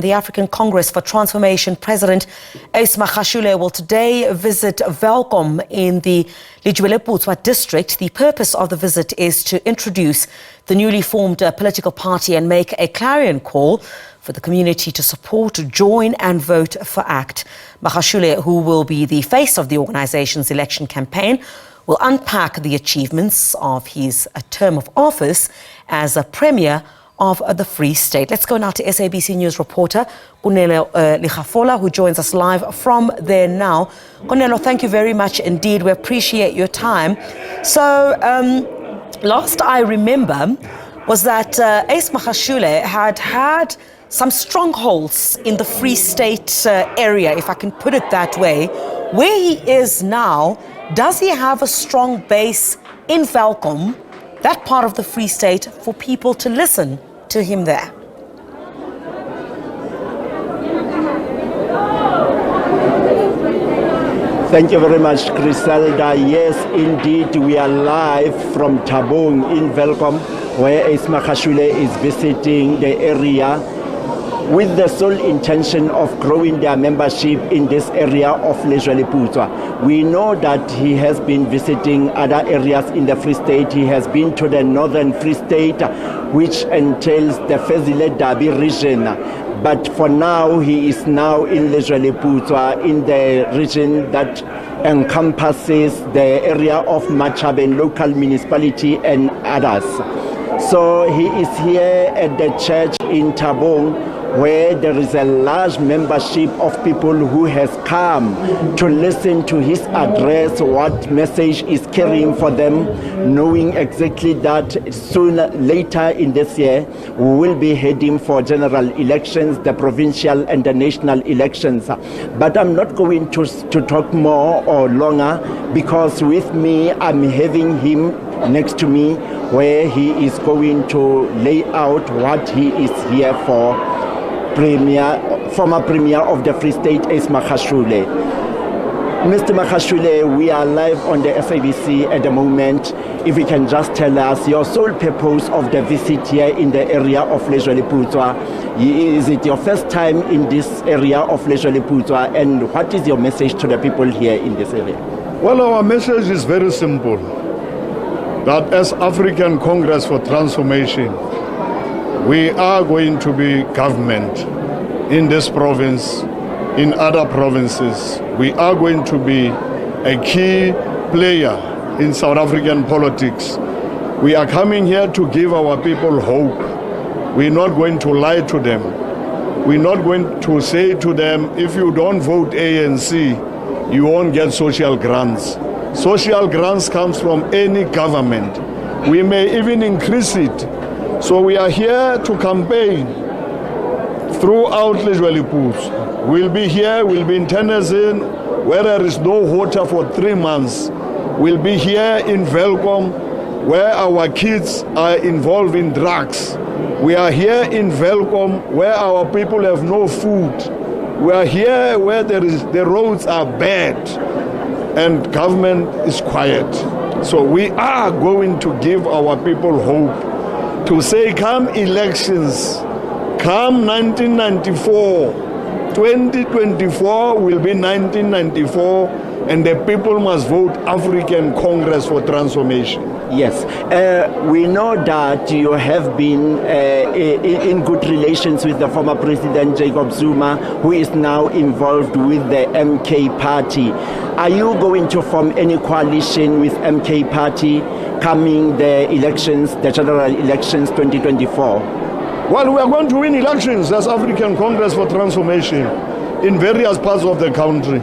The African Congress for Transformation President Ace Magashule will today visit Welkom in the Lejweleputswa District. The purpose of the visit is to introduce the newly formed political party and make a clarion call for the community to support, join and vote for ACT. Magashule, who will be the face of the organization's election campaign, will unpack the achievements of his term of office as a premier of the Free State. Let's go now to SABC News reporter Lejweleputswa, who joins us live from there now. Kunelo, thank you very much indeed. We appreciate your time. So, last I remember was that Ace Magashule had some strongholds in the Free State area, if I can put it that way. Where he is now, does he have a strong base in Welkom, that part of the Free State, for people to listen to him there? Thank you very much, Griselda. Yes, indeed, we are live from Tabong in Welkom, where Ace Magashule is visiting the area with the sole intention of growing their membership in this area of Lejweleputswa. We know that he has been visiting other areas in the Free State. He has been to the northern Free State, which entails the Fezile Dabi region. But for now, he is now in Lejweleputswa, in the region that encompasses the area of Machaben local municipality and others. So he is here at the church in Tabong, where there is a large membership of people who has come to listen to his address, what message is carrying for them, knowing exactly that later in this year we will be heading for general elections, the provincial and the national elections. But I'm not going to talk more or longer, because with me I'm having him next to me, where he is going to lay out what he is here for. Former Premier of the Free State, Ace Magashule. Mr. Magashule, we are live on the SABC at the moment. If you can just tell us your sole purpose of the visit here in the area of Lejweleputswa. Is it your first time in this area of Lejweleputswa, and what is your message to the people here in this area? Well, our message is very simple, that as African Congress for Transformation, we are going to be government in this province, in other provinces. We are going to be a key player in South African politics. We are coming here to give our people hope. We're not going to lie to them. We're not going to say to them, if you don't vote ANC, you won't get social grants. Social grants comes from any government. We may even increase it. So we are here to campaign throughout Lejweleputswa. We'll be here, we'll be in Tennessee, where there is no water for 3 months. We'll be here in Welkom, where our kids are involved in drugs. We are here in Welkom, where our people have no food. We are here where the roads are bad and government is quiet. So we are going to give our people hope, to say, come elections, come 1994, 2024 will be 1994, and the people must vote African Congress for Transformation. Yes, we know that you have been in good relations with the former President Jacob Zuma, who is now involved with the MK party. Are you going to form any coalition with MK party coming the elections, the general elections 2024? Well, we are going to win elections as African Congress for Transformation in various parts of the country.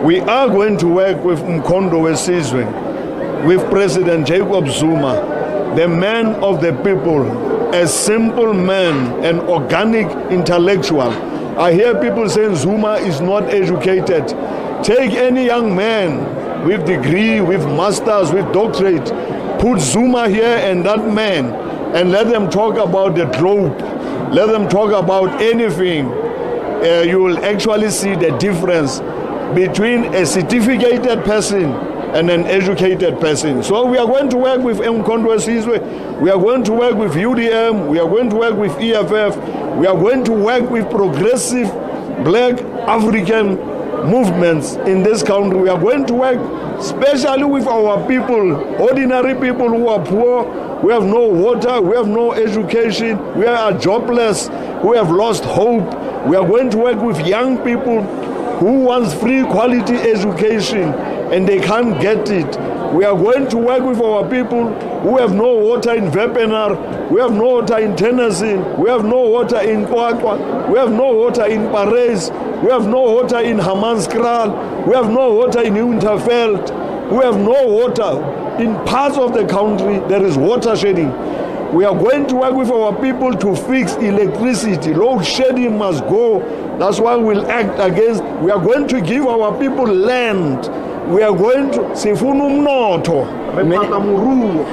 We are going to work with Mkondo Wesizwe, with President Jacob Zuma, the man of the people, a simple man, an organic intellectual. I hear people saying Zuma is not educated. Take any young man with degree, with masters, with doctorate, put Zuma here and that man, and let them talk about the globe, let them talk about anything. You will actually see the difference between a certificated person and an educated person. So we are going to work with Mkhondwe Sizwe, we are going to work with UDM, we are going to work with EFF, we are going to work with progressive black African movements in this country. We are going to work especially with our people, ordinary people who are poor, who have no water, who have no education, who are jobless, who have lost hope. We are going to work with young people who want free quality education and they can't get it. We are going to work with our people who have no water in Vepenar, we have no water in Tennessee, we have no water in Kwakwa, we have no water in Paris, we have no water in Hammanskraal, we have no water in Unterveld, we have no water in parts of the country. There is water shedding. We are going to work with our people to fix electricity. Load shedding must go. That's why we'll act against. We are going to give our people land. We are going to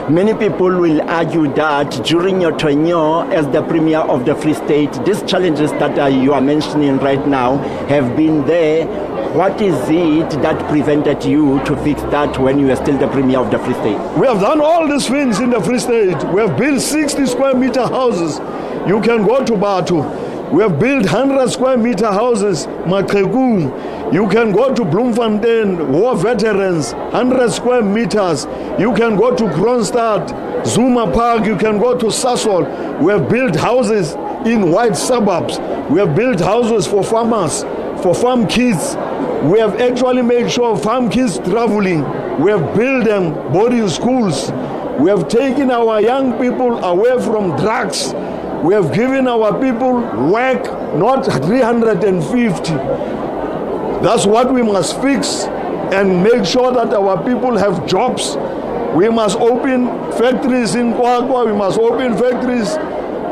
Many people will argue that during your tenure as the Premier of the Free State, these challenges that you are mentioning right now have been there. What is it that prevented you to fix that when you were still the Premier of the Free State? We have done all these things in the Free State. We have built 60 square meter houses. You can go to Batu. We have built 100 square meter houses, Maqheku. You can go to Bloemfontein, war veterans, 100 square meters. You can go to Kronstadt, Zuma Park. You can go to Sasol. We have built houses in white suburbs. We have built houses for farmers, for farm kids. We have actually made sure farm kids traveling. We have built them boarding schools. We have taken our young people away from drugs. We have given our people work, not 350. That's what we must fix and make sure that our people have jobs. We must open factories in Kwakwa, we must open factories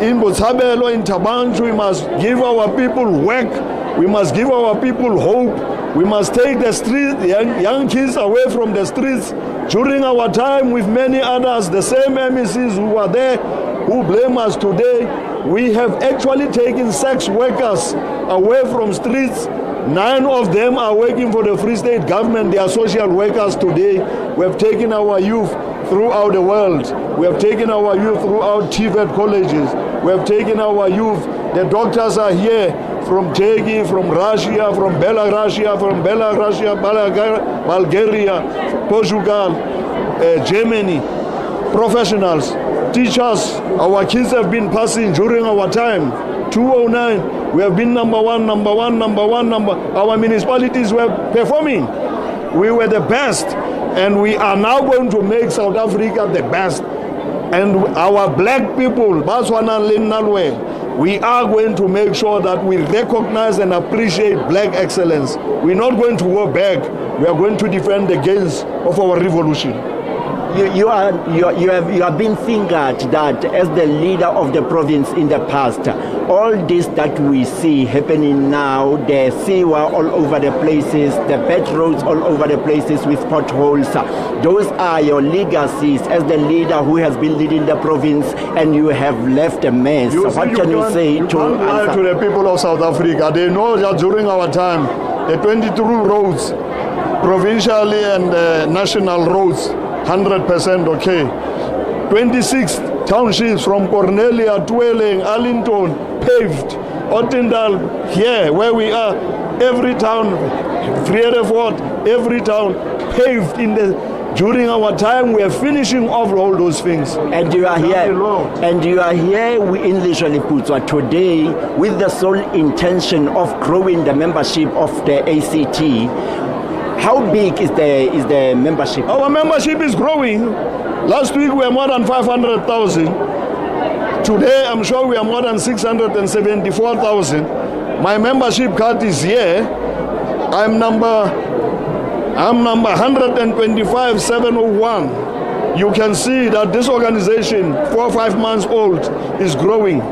in Botshabelo, in Tabanchu. We must give our people work. We must give our people hope. We must take the street, young kids away from the streets. During our time with many others, the same MECs who were there, who blame us today, we have actually taken sex workers away from streets. 9 of them are working for the Free State government. They are social workers today. We have taken our youth throughout the world. We have taken our youth throughout TVET colleges. We have taken our youth. The doctors are here from Turkey, from Russia, from Belarus, Bulgaria, Portugal, Germany. Professionals, teachers, our kids have been passing during our time. 209, we have been number one. Our municipalities were performing. We were the best, and we are now going to make South Africa the best. And our black people, we are going to make sure that we recognize and appreciate black excellence. We're not going to go back. We are going to defend the gains of our revolution. You have been fingered that as the leader of the province in the past, all this that we see happening now, the sewer all over the places, the bad roads all over the places with potholes, those are your legacies as the leader who has been leading the province, and you have left a mess. So what can you say to the people of South Africa? They know that during our time, the 22 roads, provincially and national roads, 100% okay. 26 townships from Cornelia, Tweleng, Arlington, paved. Ottendal, here where we are, every town, Vredefort, every town paved during our time. We are finishing off all those things. And you are here. And you are here in Lejweleputswa today with the sole intention of growing the membership of the ACT. How big is the membership? Our membership is growing. Last week we were more than 500,000. Today I'm sure we are more than 674,000. My membership card is here. I'm number 125,701. You can see that this organization, 4 or 5 months old, is growing.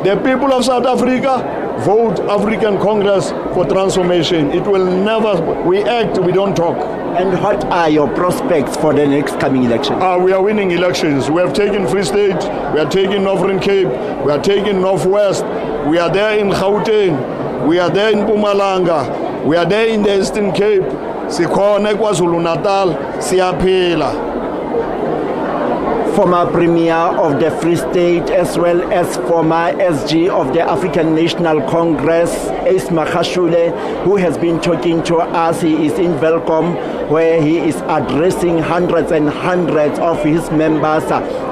The people of South Africa, vote African Congress for transformation. It will never, we act, we don't talk. And what are your prospects for the next coming election? We are winning elections. We have taken Free State, we are taking Northern Cape, we are taking Northwest, we are there in Gauteng, we are there in Mpumalanga, we are there in the Eastern Cape. sikhona eKwaZulu Natal siyaphila. Former Premier of the Free State as well as former SG of the African National Congress, Ace Magashule, who has been talking to us. He is in Welkom, where he is addressing hundreds and hundreds of his members,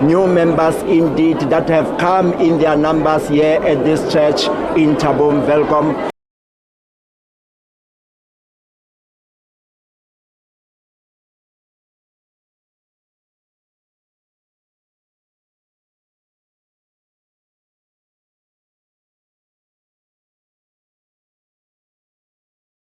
new members indeed, that have come in their numbers here at this church in Tabung. Welkom.